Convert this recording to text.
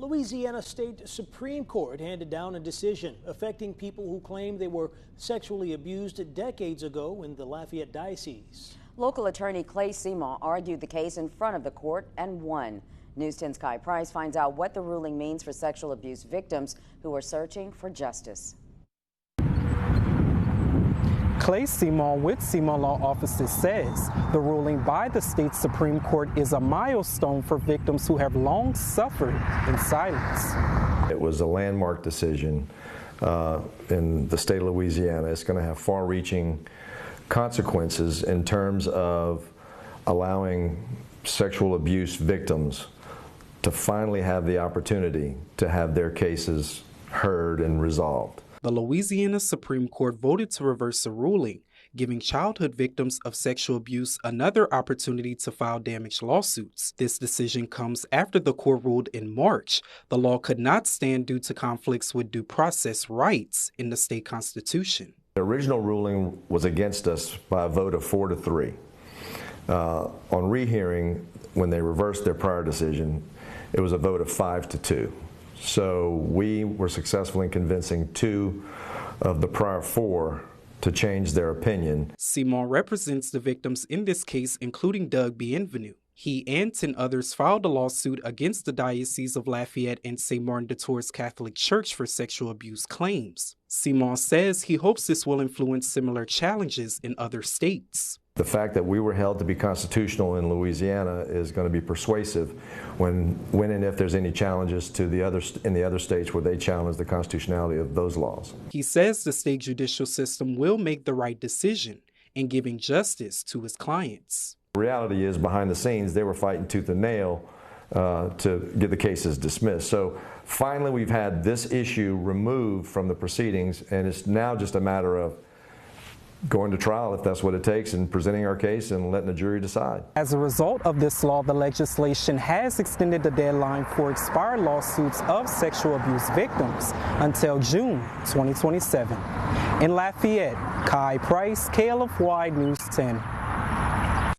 Louisiana Supreme Court handed down a decision affecting people who claim they were sexually abused decades ago in the Lafayette Diocese. Local attorney Clay Seymour argued the case in front of the court and won. News 10's Kai Price finds out what the ruling means for sexual abuse victims who are searching for justice. Clay Seymour with Seymour Law Offices says the ruling by the state Supreme Court is a milestone for victims who have long suffered in silence. It was a landmark decision in the state of Louisiana. It's going to have far-reaching consequences in terms of allowing sexual abuse victims to finally have the opportunity to have their cases heard and resolved. The Louisiana Supreme Court voted to reverse the ruling, giving childhood victims of sexual abuse another opportunity to file damage lawsuits. This decision comes after the court ruled in March the law could not stand due to conflicts with due process rights in the state constitution. The original ruling was against us by a vote of 4-3. On rehearing, when they reversed their prior decision, it was a vote of 5-2. So we were successful in convincing 2 of the prior 4 to change their opinion. Seymour represents the victims in this case, including Doug Bienvenu. He and 10 others filed a lawsuit against the Diocese of Lafayette and St. Martin de Tours Catholic Church for sexual abuse claims. Seymour says he hopes this will influence similar challenges in other states. The fact that we were held to be constitutional in Louisiana is going to be persuasive when and if there's any challenges to in the other states where they challenge the constitutionality of those laws. He says the state judicial system will make the right decision in giving justice to his clients. The reality is, behind the scenes, they were fighting tooth and nail to get the cases dismissed. So finally, we've had this issue removed from the proceedings, and it's now just a matter of going to trial if that's what it takes and presenting our case and letting the jury decide. As a result of this law, the legislation has extended the deadline for expired lawsuits of sexual abuse victims until June 2027. In Lafayette, Kai Price, KLFY News 10.